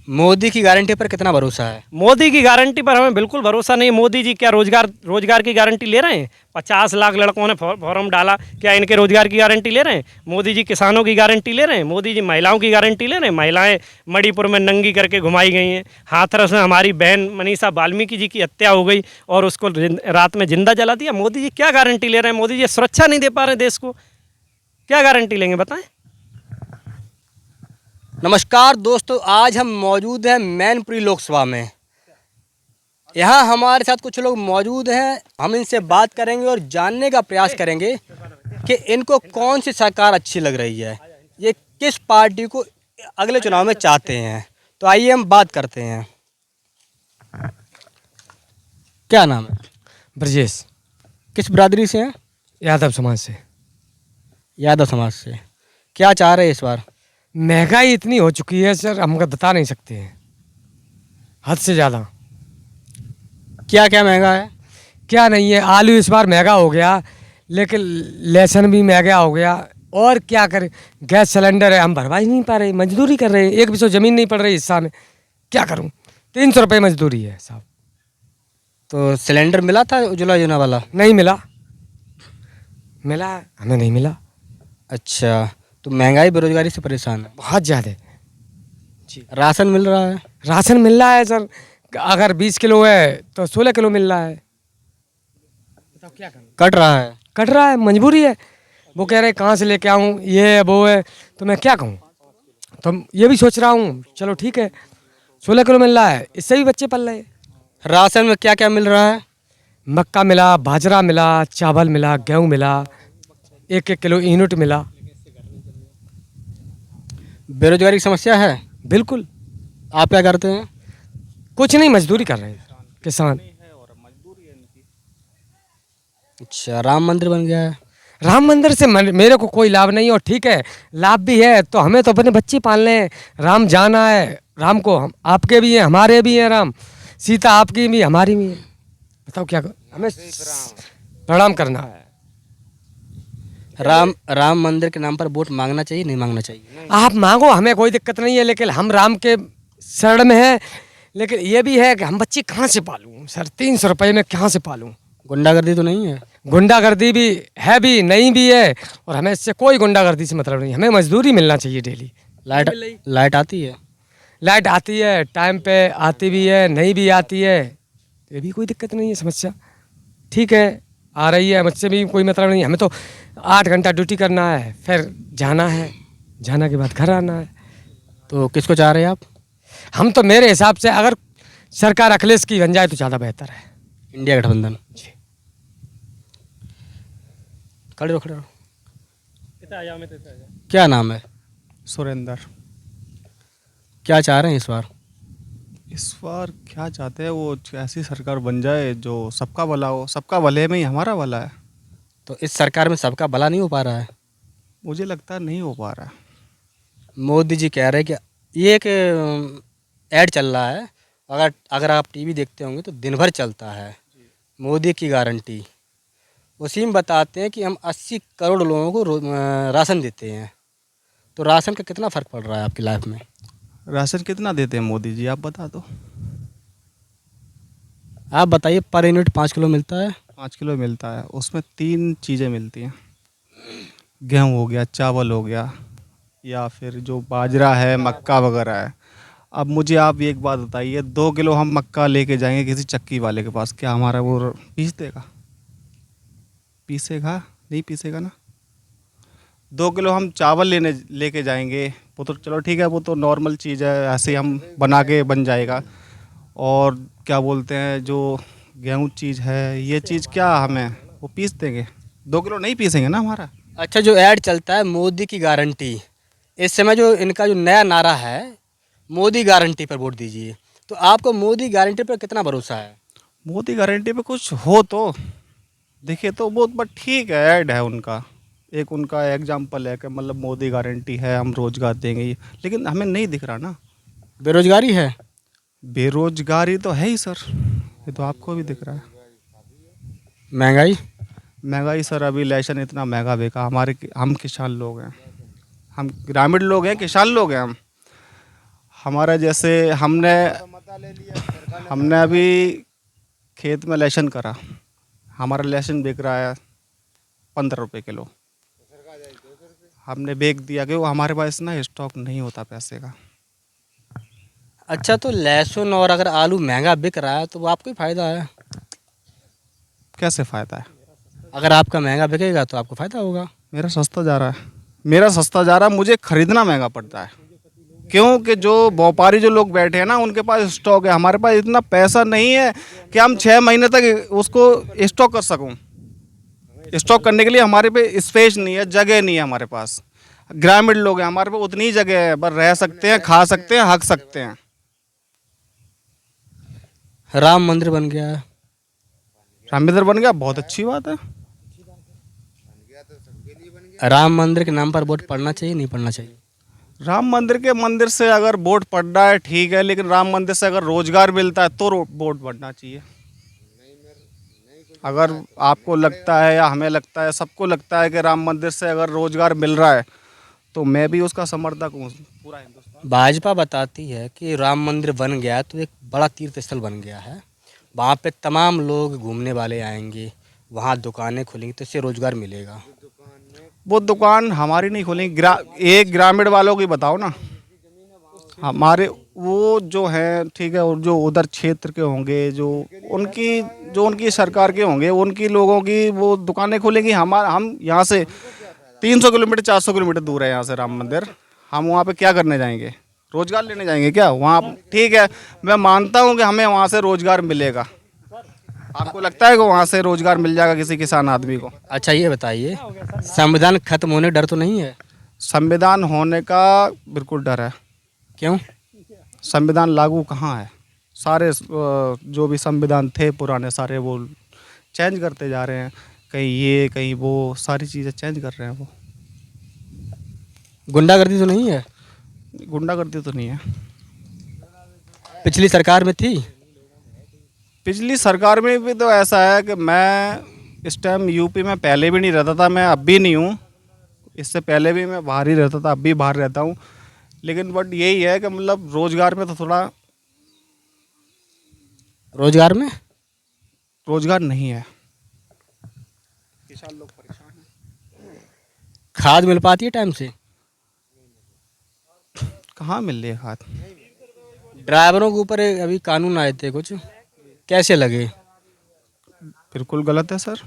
मोदी की गारंटी पर कितना भरोसा है? मोदी की गारंटी पर हमें बिल्कुल भरोसा नहीं। मोदी जी क्या रोजगार की गारंटी ले रहे हैं? 50 लाख लड़कों ने फॉर्म डाला, क्या इनके रोजगार की गारंटी ले रहे हैं? मोदी जी किसानों की गारंटी ले रहे हैं? मोदी जी महिलाओं की गारंटी ले रहे हैं? महिलाएं मणिपुर में नंगी करके घुमाई गई हैं। हाथरस में हमारी बहन मनीषा वाल्मीकि जी की हत्या हो गई और उसको रात में जिंदा जला दिया। मोदी जी क्या गारंटी ले रहे हैं? मोदी जी सुरक्षा नहीं दे पा रहे देश को, क्या गारंटी लेंगे बताएं? नमस्कार दोस्तों, आज हम मौजूद हैं मैनपुरी लोकसभा में। यहाँ हमारे साथ कुछ लोग मौजूद हैं। हम इनसे बात करेंगे और जानने का प्रयास करेंगे कि इनको कौन सी सरकार अच्छी लग रही है, ये किस पार्टी को अगले चुनाव में चाहते हैं। तो आइए हम बात करते हैं। क्या नाम है? ब्रजेश। किस बिरादरी से हैं? यादव समाज से। यादव समाज से। क्या चाह रहे हैं इस बार? महंगाई इतनी हो चुकी है सर, हम बता नहीं सकते हैं, हद से ज़्यादा। क्या क्या महंगा है? क्या नहीं है, आलू इस बार महंगा हो गया, लेकिन लहसुन भी महंगा हो गया। और क्या करें, गैस सिलेंडर है, हम भरवा ही नहीं पा रहे, मजदूरी कर रहे हैं। एक भी सौ ज़मीन नहीं पड़ रही हिस्सा में, क्या करूं? 300 रुपये मजदूरी है साहब। तो सिलेंडर मिला था उज्ज्वला योजना वाला? नहीं मिला, हमें नहीं मिला। अच्छा, तो महंगाई बेरोजगारी से परेशान है? बहुत ज़्यादा। राशन मिल रहा है? राशन मिल रहा है सर, अगर 20 किलो है तो 16 किलो मिल रहा है। बताओ क्या करूं? कट रहा है? कट रहा है, मजबूरी है। वो कह रहे कहाँ से लेके आऊँ, ये है वो है, तो मैं क्या कहूँ? तो ये भी सोच रहा हूँ, चलो ठीक है 16 किलो मिल रहा है, इससे भी बच्चे पल रहे हैं। राशन में क्या क्या मिल रहा है? मक्का मिला, बाजरा मिला, चावल मिला, गेहूँ मिला, 1-1 किलो यूनिट मिला। बेरोजगारी की समस्या है? बिल्कुल। आप क्या करते हैं? कुछ नहीं, मजदूरी कर रहे हैं किसान। अच्छा, राम मंदिर बन गया है? राम मंदिर से मेरे को कोई लाभ नहीं, और ठीक है लाभ भी है तो हमें तो अपने बच्चे पालने हैं। राम जाना है, राम को हम आपके भी हैं, हमारे भी हैं। राम सीता आपकी भी हमारी भी है। बताओ क्या हमें प्रणाम करना है। राम मंदिर के नाम पर वोट मांगना चाहिए नहीं मांगना चाहिए? आप मांगो, हमें कोई दिक्कत नहीं है, लेकिन हम राम के शरण में हैं। लेकिन ये भी है कि हम बच्चे कहाँ से पालूं सर, 300 रुपये में कहाँ से पालूं? गुंडागर्दी तो नहीं है? गुंडागर्दी भी है, भी नहीं भी है, और हमें इससे कोई गुंडागर्दी से मतलब नहीं। हमें मजदूरी मिलना चाहिए डेली। लाइट आती है? लाइट आती है, टाइम पे आती भी है, नहीं भी आती है, ये भी कोई दिक्कत नहीं है, समस्या ठीक है, आ रही है, मुझसे भी कोई मतलब नहीं। हमें तो 8 घंटा ड्यूटी करना है, फिर जाना है, जाना के बाद घर आना है। तो किसको चाह रहे हैं आप? हम तो मेरे हिसाब से अगर सरकार अखिलेश की बन जाए तो ज़्यादा बेहतर है। इंडिया गठबंधन? जी। खड़े रहो, खड़े रहो। क्या नाम है? सुरेंद्र। क्या चाह रहे हैं इस बार? इस बार क्या चाहते हैं, वो ऐसी सरकार बन जाए जो सबका भला हो, सबका भले में ही हमारा भला है। तो इस सरकार में सबका भला नहीं हो पा रहा है? मुझे लगता है नहीं हो पा रहा है। मोदी जी कह रहे हैं कि ये एक ऐड चल रहा है, अगर आप टीवी देखते होंगे तो दिन भर चलता है, मोदी की गारंटी। उसी में बताते हैं कि हम 80 करोड़ लोगों को राशन देते हैं। तो राशन का कितना फ़र्क पड़ रहा है आपकी लाइफ में? राशन कितना देते हैं मोदी जी, आप बता दो। आप बताइए। पर यूनिट 5 किलो मिलता है? 5 किलो मिलता है, उसमें 3 चीज़ें मिलती हैं। गेहूँ हो गया, चावल हो गया, या फिर जो बाजरा है, मक्का वगैरह है। अब मुझे आप एक बात बताइए, 2 किलो हम मक्का लेके जाएंगे किसी चक्की वाले के पास, क्या हमारा वो पीस देगा? पीसेगा नहीं? पीसेगा ना। 2 किलो हम चावल लेके जाएंगे, वो तो चलो ठीक है, वो तो नॉर्मल चीज़ है, ऐसे ही हम बना के बन जाएगा। और क्या बोलते हैं, जो गेहूँ चीज़ है, ये चीज़ क्या हमें वो पीस देंगे? 2 किलो नहीं पीसेंगे ना हमारा। अच्छा, जो ऐड चलता है मोदी की गारंटी, इस समय जो इनका जो नया नारा है, मोदी गारंटी पर वोट दीजिए, तो आपको मोदी गारंटी पर कितना भरोसा है? मोदी गारंटी पे कुछ हो तो देखिए तो बहुत, बट ठीक है, ऐड है उनका, एक उनका एग्जाम्पल है कि मतलब मोदी गारंटी है, हम रोज़गार देंगे, लेकिन हमें नहीं दिख रहा ना। बेरोजगारी है? बेरोजगारी तो है ही सर, ये तो आपको भी दिख रहा है। महंगाई? महंगाई सर, अभी इलेक्शन इतना महंगा बेका, हम किसान लोग हैं, हम ग्रामीण लोग हैं, किसान लोग हैं, हमारा जैसे हमने अभी खेत में लहसुन करा, हमारा लहसुन बिक रहा है 15 रुपये किलो। हमने बेच दिया कि वो हमारे पास ना स्टॉक नहीं होता पैसे का। अच्छा, तो लहसुन और अगर आलू महंगा बिक रहा है तो वो आपको ही फ़ायदा है। कैसे फ़ायदा है? अगर आपका महंगा बिकेगा तो आपको फ़ायदा होगा। मेरा सस्ता जा रहा है, मेरा सस्ता जा रहा है, मुझे खरीदना महंगा पड़ता है। क्योंकि जो व्यापारी जो लोग बैठे हैं ना, उनके पास स्टॉक है। हमारे पास इतना पैसा नहीं है कि हम 6 महीने तक उसको स्टॉक कर सकूं। स्टॉक करने के लिए हमारे पे स्पेस नहीं है, जगह नहीं है हमारे पास। ग्रामीण लोग हैं, हमारे पे उतनी जगह है, बस रह सकते हैं, खा सकते हैं, हक सकते हैं। राम मंदिर बन गया है। राम मंदिर बन गया, बहुत अच्छी बात है। राम मंदिर के नाम पर वोट पड़ना चाहिए, नहीं पड़ना चाहिए? राम मंदिर के मंदिर से अगर वोट पड़ रहा है ठीक है, लेकिन राम मंदिर से अगर रोजगार मिलता है तो वोट पड़ना चाहिए। अगर आपको लगता है या हमें लगता है, सबको लगता है कि राम मंदिर से अगर रोजगार मिल रहा है तो मैं भी उसका समर्थक हूँ। पूरा हिंदुस्तान भाजपा बताती है कि राम मंदिर बन गया तो एक बड़ा तीर्थ स्थल बन गया है, वहाँ पे तमाम लोग घूमने वाले आएंगे, वहाँ दुकानें खुलेंगी तो इससे रोजगार मिलेगा। वो दुकान हमारी नहीं खोलेंगे, एक ग्रामीण वालों की बताओ ना। हमारे वो जो हैं ठीक है, और जो उधर क्षेत्र के होंगे, जो उनकी सरकार के होंगे, उनकी लोगों की वो दुकानें खोलेंगी। हम यहाँ से 300 किलोमीटर 400 किलोमीटर दूर है यहाँ से राम मंदिर। हम वहाँ पे क्या करने जाएंगे? रोजगार लेने जाएंगे क्या वहाँ? ठीक है, मैं मानता हूँ कि हमें वहाँ से रोजगार मिलेगा। आपको लगता है कि वहाँ से रोजगार मिल जाएगा किसी किसान आदमी को? अच्छा, ये बताइए, संविधान खत्म होने डर तो नहीं है? संविधान होने का बिल्कुल डर है। क्यों? संविधान लागू कहाँ है? सारे जो भी संविधान थे पुराने, सारे वो चेंज करते जा रहे हैं। कहीं ये कहीं वो, सारी चीज़ें चेंज कर रहे हैं वो। गुंडागर्दी तो नहीं है? गुंडागर्दी तो नहीं है। पिछली सरकार में थी? पिछली सरकार में भी तो ऐसा है कि मैं इस टाइम यूपी में पहले भी नहीं रहता था, मैं अब भी नहीं हूँ। इससे पहले भी मैं बाहर ही रहता था, अब भी बाहर रहता हूँ। लेकिन बट यही है कि मतलब रोजगार में तो थोड़ा रोजगार में रोजगार नहीं है। किसान लोग परेशान हैं। खाद मिल पाती है टाइम से? कहाँ मिल रही है खाद? ड्राइवरों के ऊपर अभी कानून आए थे कुछ, कैसे लगे? बिल्कुल गलत है सर।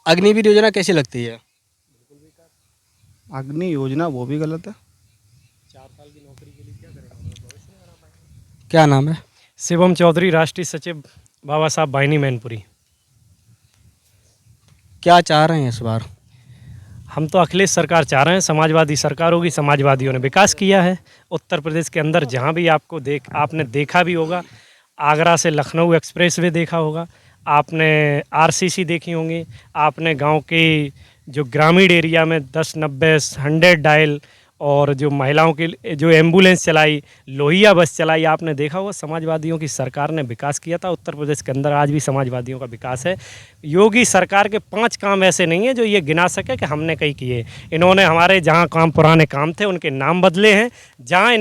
अग्निवीर योजना कैसी लगती है? अग्नि योजना वो भी गलत है। क्या नाम है? शिवम चौधरी, राष्ट्रीय सचिव, बाबा साहब बाइनी मैनपुरी। क्या चाह रहे हैं इस बार? हम तो अखिलेश सरकार चाह रहे हैं, समाजवादी सरकार होगी। समाजवादियों ने विकास किया है उत्तर प्रदेश के अंदर। जहाँ भी आपने देखा भी होगा, आगरा से लखनऊ एक्सप्रेस वे देखा होगा, आपने आरसीसी देखी होंगी, आपने गांव के जो ग्रामीण एरिया में 10 90 100 डायल, और जो महिलाओं के जो एम्बुलेंस चलाई, लोहिया बस चलाई, आपने देखा होगा। समाजवादियों की सरकार ने विकास किया था उत्तर प्रदेश के अंदर। आज भी समाजवादियों का विकास है। योगी सरकार के 5 काम ऐसे नहीं है जो ये गिना सके कि हमने कहीं किए। इन्होंने हमारे जहाँ पुराने काम थे उनके नाम बदले हैं, जहाँ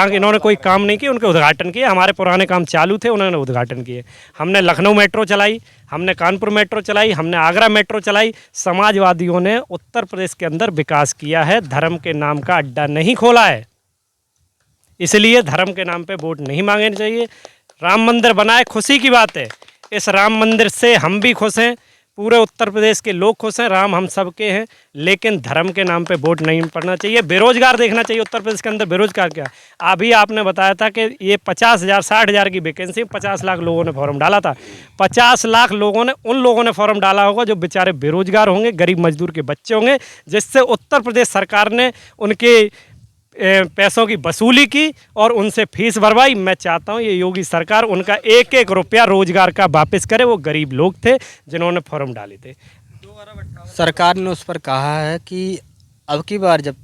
इन्होंने कोई काम नहीं किए उनके उद्घाटन किए। हमारे पुराने काम चालू थे, उन्होंने उद्घाटन किए। हमने लखनऊ मेट्रो चलाई, हमने कानपुर मेट्रो चलाई, हमने आगरा मेट्रो चलाई। समाजवादियों ने उत्तर प्रदेश के अंदर विकास किया है, धर्म के नाम का अड्डा नहीं खोला है। इसलिए धर्म के नाम पे वोट नहीं मांगने चाहिए। राम मंदिर बनाए, खुशी की बात है। इस राम मंदिर से हम भी खुश हैं, पूरे उत्तर प्रदेश के लोग खुश हैं। राम हम सबके हैं, लेकिन धर्म के नाम पे वोट नहीं पड़ना चाहिए। बेरोजगार देखना चाहिए उत्तर प्रदेश के अंदर। बेरोजगार क्या, अभी आपने बताया था कि ये 50,000 60,000 की वैकेंसी, 50 लाख लोगों ने फॉर्म डाला था। 50 लाख लोगों ने, उन लोगों ने फॉर्म डाला होगा जो बेचारे बेरोजगार होंगे, गरीब मजदूर के बच्चे होंगे, जिससे उत्तर प्रदेश सरकार ने उनके पैसों की वसूली की और उनसे फीस भरवाई। मैं चाहता हूं ये योगी सरकार उनका 1-1 रुपया रोजगार का वापस करे। वो गरीब लोग थे जिन्होंने फॉर्म डाले थे। सरकार ने उस पर कहा है कि अब की बार जब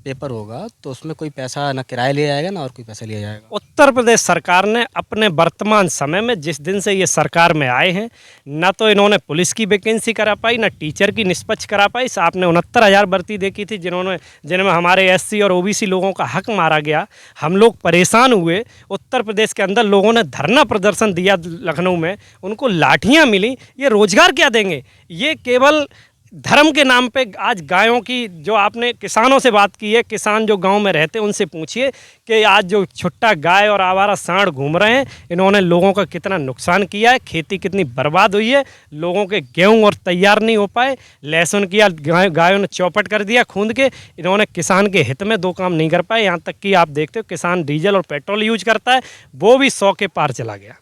पेपर होगा तो उसमें कोई पैसा ना किराया लिया जाएगा ना और कोई पैसा लिया जाएगा। उत्तर प्रदेश सरकार ने अपने वर्तमान समय में जिस दिन से ये सरकार में आए हैं, ना तो इन्होंने पुलिस की वैकेंसी करा पाई, ना टीचर की निष्पक्ष करा पाई। आपने 69,000 भर्ती देखी थी जिनमें हमारे SC और OBC लोगों का हक मारा गया। हम लोग परेशान हुए। उत्तर प्रदेश के अंदर लोगों ने धरना प्रदर्शन दिया लखनऊ में, उनको लाठियाँ मिली। ये रोजगार क्या देंगे? ये केवल धर्म के नाम पे आज गायों की, जो आपने किसानों से बात की है, किसान जो गांव में रहते हैं उनसे पूछिए कि आज जो छुट्टा गाय और आवारा सांड घूम रहे हैं, इन्होंने लोगों का कितना नुकसान किया है, खेती कितनी बर्बाद हुई है, लोगों के गेहूं और तैयार नहीं हो पाए, लहसुन किया गायों ने चौपट कर दिया खूंद के। इन्होंने किसान के हित में 2 काम नहीं कर पाए। यहाँ तक कि आप देखते हो किसान डीजल और पेट्रोल यूज करता है, वो भी 100 के पार चला गया।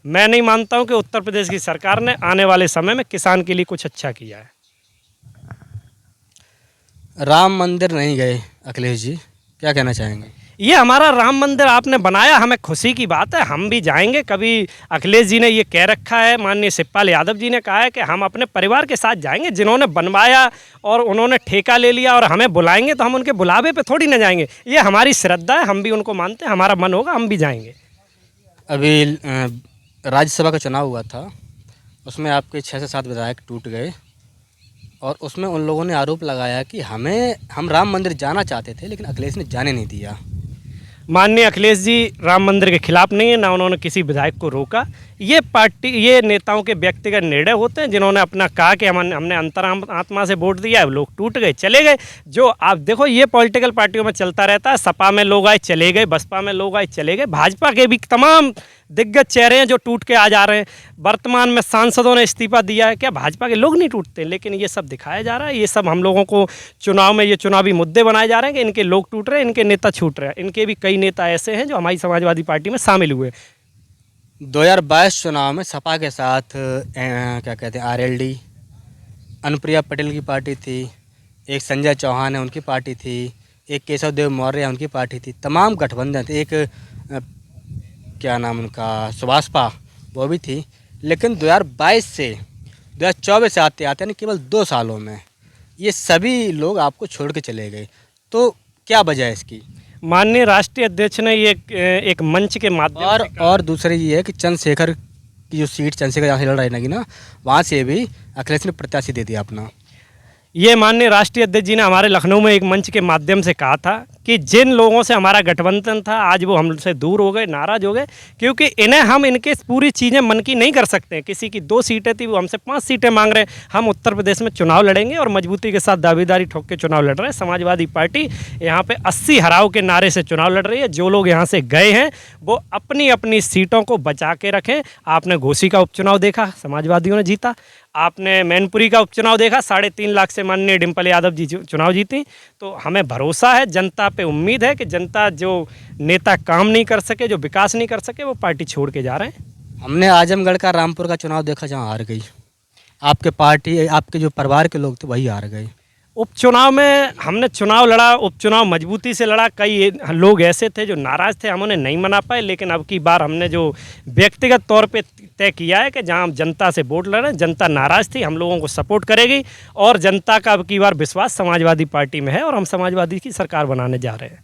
मैं नहीं मानता हूँ कि उत्तर प्रदेश की सरकार ने आने वाले समय में किसान के लिए कुछ अच्छा किया है। राम मंदिर नहीं गए अखिलेश जी, क्या कहना चाहेंगे? ये हमारा राम मंदिर आपने बनाया, हमें खुशी की बात है, हम भी जाएंगे। कभी अखिलेश जी ने ये कह रखा है, माननीय शिवपाल यादव जी ने कहा है कि हम अपने परिवार के साथ जाएंगे। जिन्होंने बनवाया और उन्होंने ठेका ले लिया और हमें बुलाएंगे तो हम उनके बुलावे पे थोड़ी ना जाएंगे। ये हमारी श्रद्धा है, हम भी उनको मानते हैं, हमारा मन होगा हम भी जाएंगे। अभी राज्यसभा का चुनाव हुआ था, उसमें आपके 6 से 7 विधायक टूट गए और उसमें उन लोगों ने आरोप लगाया कि हम राम मंदिर जाना चाहते थे लेकिन अखिलेश ने जाने नहीं दिया। माननीय अखिलेश जी राम मंदिर के खिलाफ नहीं है, ना उन्होंने किसी विधायक को रोका। ये नेताओं के व्यक्तिगत निर्णय होते हैं। जिन्होंने अपना कहा कि हमने अंतरात्मा से वोट दिया है, लोग टूट गए चले गए। जो आप देखो ये पॉलिटिकल पार्टियों में चलता रहता है। सपा में लोग आए चले गए, बसपा में लोग आए चले गए, भाजपा के भी तमाम दिग्गज चेहरे हैं जो टूट के आ जा रहे हैं। वर्तमान में सांसदों ने इस्तीफा दिया है, क्या भाजपा के लोग नहीं टूटते? लेकिन ये सब दिखाया जा रहा है, ये सब हम लोगों को चुनाव में ये चुनावी मुद्दे बनाए जा रहे हैं कि इनके लोग टूट रहे हैं, इनके नेता छूट रहे हैं। इनके भी कई नेता ऐसे हैं जो हमारी समाजवादी पार्टी में शामिल हुए। 2022 चुनाव में सपा के साथ क्या कहते हैं RLD, अनुप्रिया पटेल की पार्टी थी, एक संजय चौहान है उनकी पार्टी थी, एक केशव देव मौर्य है उनकी पार्टी थी, तमाम गठबंधन थे। एक क्या नाम उनका, सुभाषपा, वो भी थी। लेकिन 2022 से 2024 से आते आते यानी केवल 2 सालों में ये सभी लोग आपको छोड़ के चले गए। तो क्या वजह है इसकी? माननीय राष्ट्रीय अध्यक्ष ने ये एक मंच के माध्यम और दूसरी ये है कि चंद्रशेखर की जो सीट चंद्रशेखर जहाँ से लड़ रही ना, वहाँ से भी अखिलेश ने प्रत्याशी दे दिया अपना। ये माननीय राष्ट्रीय अध्यक्ष जी ने हमारे लखनऊ में एक मंच के माध्यम से कहा था कि जिन लोगों से हमारा गठबंधन था आज वो हमसे दूर हो गए, नाराज हो गए, क्योंकि इन्हें हम इनके पूरी चीज़ें मन की नहीं कर सकते। किसी की 2 सीटें थी, वो हमसे 5 सीटें मांग रहे हैं। हम उत्तर प्रदेश में चुनाव लड़ेंगे और मजबूती के साथ दावेदारी ठोक के चुनाव लड़ रहे हैं। समाजवादी पार्टी यहाँ पे 80 हराव के नारे से चुनाव लड़ रही है। जो लोग यहाँ से गए हैं वो अपनी अपनी सीटों को बचा के रखें। आपने घोसी का उपचुनाव देखा, समाजवादियों ने जीता। आपने मैनपुरी का उपचुनाव देखा, 3.5 लाख से माननीय डिम्पल यादव जी चुनाव जीती। तो हमें भरोसा है, जनता पे उम्मीद है कि जनता जो नेता काम नहीं कर सके, जो विकास नहीं कर सके, वो पार्टी छोड़ के जा रहे हैं। हमने आजमगढ़ का रामपुर का चुनाव देखा जहाँ हार गई आपके पार्टी, आपके जो परिवार के लोग थे वही हार गए। उपचुनाव में हमने चुनाव लड़ा, उपचुनाव मजबूती से लड़ा। कई लोग ऐसे थे जो नाराज़ थे, हम उन्हें नहीं मना पाए। लेकिन अब की बार हमने जो व्यक्तिगत तौर पे तय किया है कि जहां हम जनता से वोट लड़ रहे हैं, जनता नाराज़ थी, हम लोगों को सपोर्ट करेगी और जनता का अब की बार विश्वास समाजवादी पार्टी में है और हम समाजवादी की सरकार बनाने जा रहे हैं।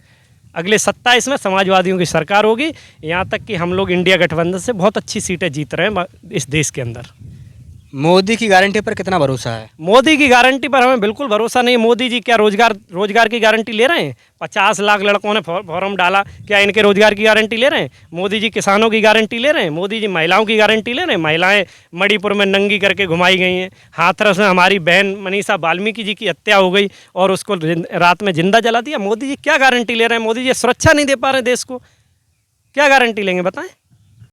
अगले 27 में समाजवादियों की सरकार होगी। यहाँ तक कि हम लोग इंडिया गठबंधन से बहुत अच्छी सीटें जीत रहे हैं इस देश के अंदर। मोदी की गारंटी पर कितना भरोसा है? मोदी की गारंटी पर हमें बिल्कुल भरोसा नहीं। मोदी जी क्या रोजगार की गारंटी ले रहे हैं? 50 लाख लड़कों ने फॉर्म डाला, क्या इनके रोजगार की गारंटी ले रहे हैं? मोदी जी किसानों की गारंटी ले रहे हैं? मोदी जी महिलाओं की गारंटी ले रहे हैं? महिलाएं मणिपुर में नंगी करके घुमाई गई हैं। हाथरस में हमारी बहन मनीषा वाल्मीकि जी की हत्या हो गई और उसको रात में जिंदा जला दिया। मोदी जी क्या गारंटी ले रहे हैं? मोदी जी सुरक्षा नहीं दे पा रहे देश को, क्या गारंटी लेंगे बताएं?